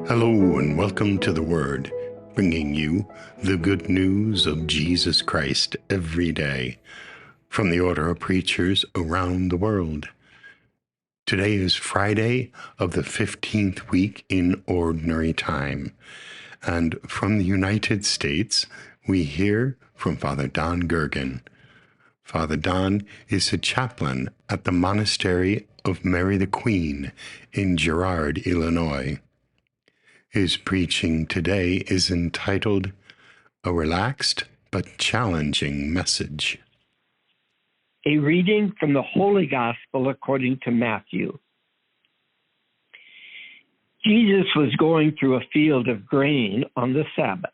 Hello and welcome to the Word, bringing you the good news of Jesus Christ every day from the order of preachers around the world. Today is Friday of the 15th week in Ordinary Time, and from the United States we hear from Father Don Gergen. Father Don is a chaplain at the Monastery of Mary the Queen in Girard, Illinois. His preaching today is entitled A Relaxed but Challenging Message. A reading from the Holy Gospel according to Matthew. Jesus was going through a field of grain on the Sabbath.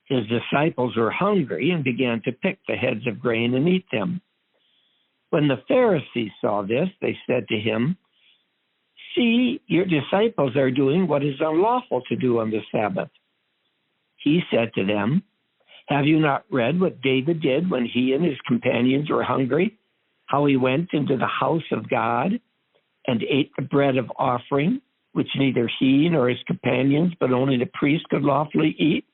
His disciples were hungry and began to pick the heads of grain and eat them. When the Pharisees saw this, they said to him, "See, your disciples are doing what is unlawful to do on the Sabbath." He said to them, "Have you not read what David did when he and his companions were hungry, how he went into the house of God and ate the bread of offering, which neither he nor his companions, but only the priest could lawfully eat?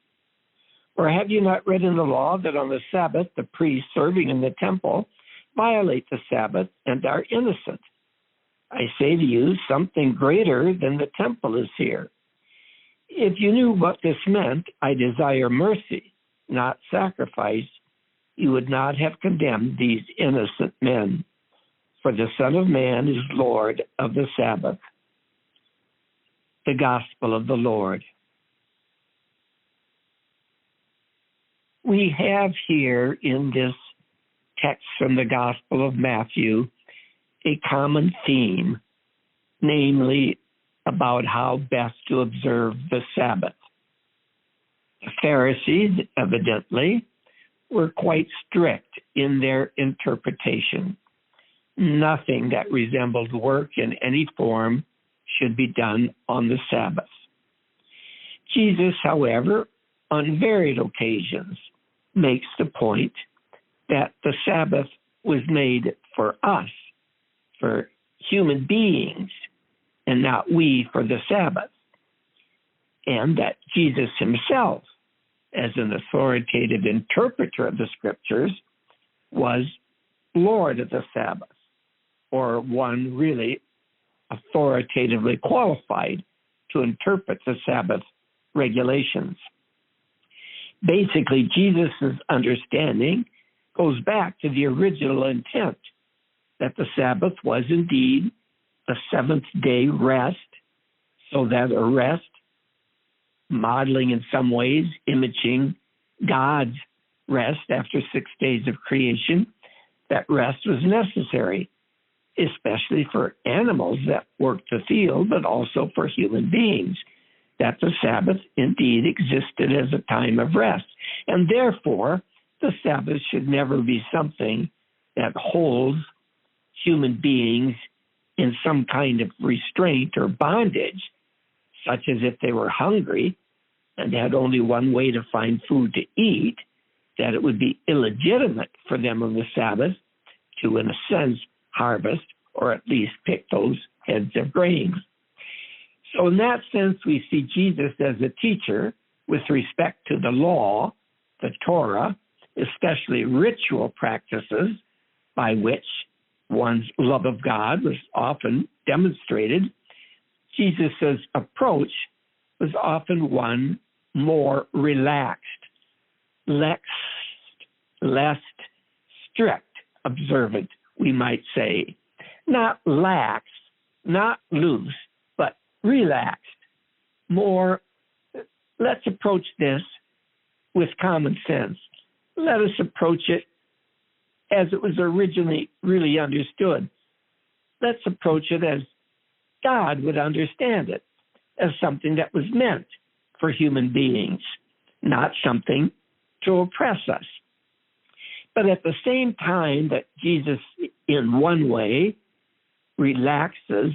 Or have you not read in the law that on the Sabbath the priests serving in the temple violate the Sabbath and are innocent? I say to you, something greater than the temple is here. If you knew what this meant, I desire mercy, not sacrifice, you would not have condemned these innocent men. For the Son of Man is Lord of the Sabbath." The Gospel of the Lord. We have here in this text from the Gospel of Matthew a common theme, namely about how best to observe the Sabbath. The Pharisees, evidently, were quite strict in their interpretation. Nothing that resembled work in any form should be done on the Sabbath. Jesus, however, on varied occasions, makes the point that the Sabbath was made for us, for human beings, and not we for the Sabbath. And that Jesus himself, as an authoritative interpreter of the Scriptures, was Lord of the Sabbath, or one really authoritatively qualified to interpret the Sabbath regulations. Basically, Jesus' understanding goes back to the original intent that the Sabbath was indeed a seventh-day rest, so that a rest, modeling in some ways, imaging God's rest after 6 days of creation, that rest was necessary, especially for animals that worked the field, but also for human beings, that the Sabbath indeed existed as a time of rest. And therefore, the Sabbath should never be something that holds human beings in some kind of restraint or bondage, such as if they were hungry and had only one way to find food to eat, that it would be illegitimate for them on the Sabbath to, in a sense, harvest or at least pick those heads of grain. So in that sense, we see Jesus as a teacher with respect to the law, the Torah, especially ritual practices by which one's love of God was often demonstrated. Jesus' approach was often one more relaxed, less strict observant, we might say. Not lax, not loose, but relaxed. More, let's approach this with common sense. Let us approach it as it was originally really understood. Let's approach it as God would understand it, as something that was meant for human beings, not something to oppress us. But at the same time that Jesus, in one way, relaxes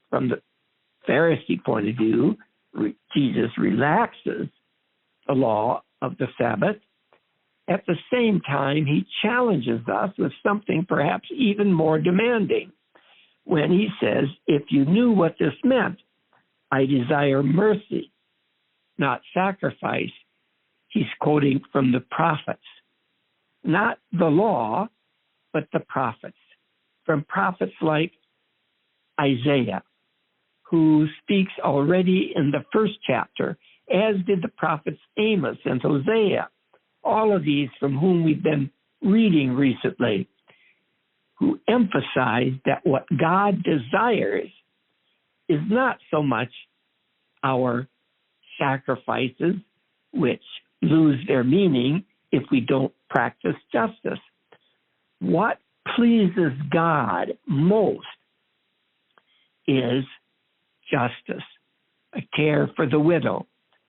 from the Pharisee point of view, Jesus relaxes the law of the Sabbath. At the same time, he challenges us with something perhaps even more demanding when he says, if you knew what this meant, I desire mercy, not sacrifice. He's quoting from the prophets, not the law, but the prophets, from prophets like Isaiah, who speaks already in the first chapter, as did the prophets Amos and Hosea, all of these from whom we've been reading recently, who emphasize that what God desires is not so much our sacrifices, which lose their meaning if we don't practice justice. What pleases God most is justice, a care for the widow,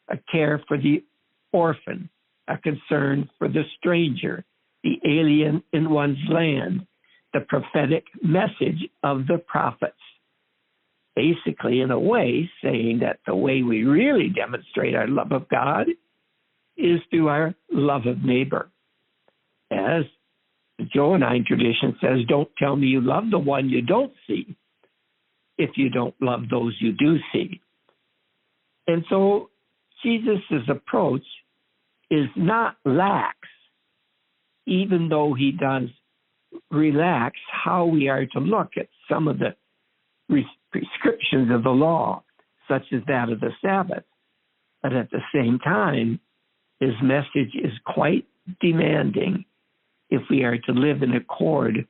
a care for the orphan, a concern for the stranger, the alien in one's land, the prophetic message of the prophets. Basically, in a way, saying that the way we really demonstrate our love of God is through our love of neighbor. As the Johannine tradition says, don't tell me you love the one you don't see if you don't love those you do see. And so Jesus' approach is not lax, even though he does relax how we are to look at some of the prescriptions of the law, such as that of the Sabbath. But at the same time, his message is quite demanding if we are to live in accord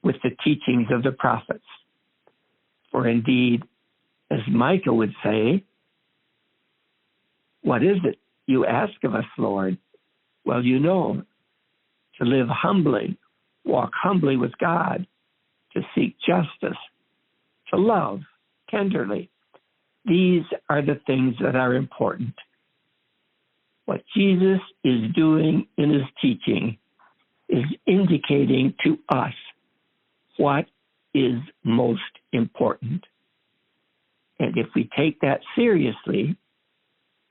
with the teachings of the prophets. For indeed, as Micah would say, what is it you ask of us, Lord? Well, you know, to live humbly, walk humbly with God, to seek justice, to love tenderly. These are the things that are important. What Jesus is doing in his teaching is indicating to us what is most important. And if we take that seriously,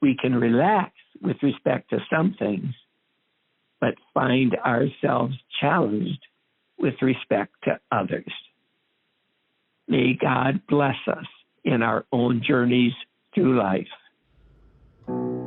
we can relax with respect to some things, but find ourselves challenged with respect to others. May God bless us in our own journeys through life.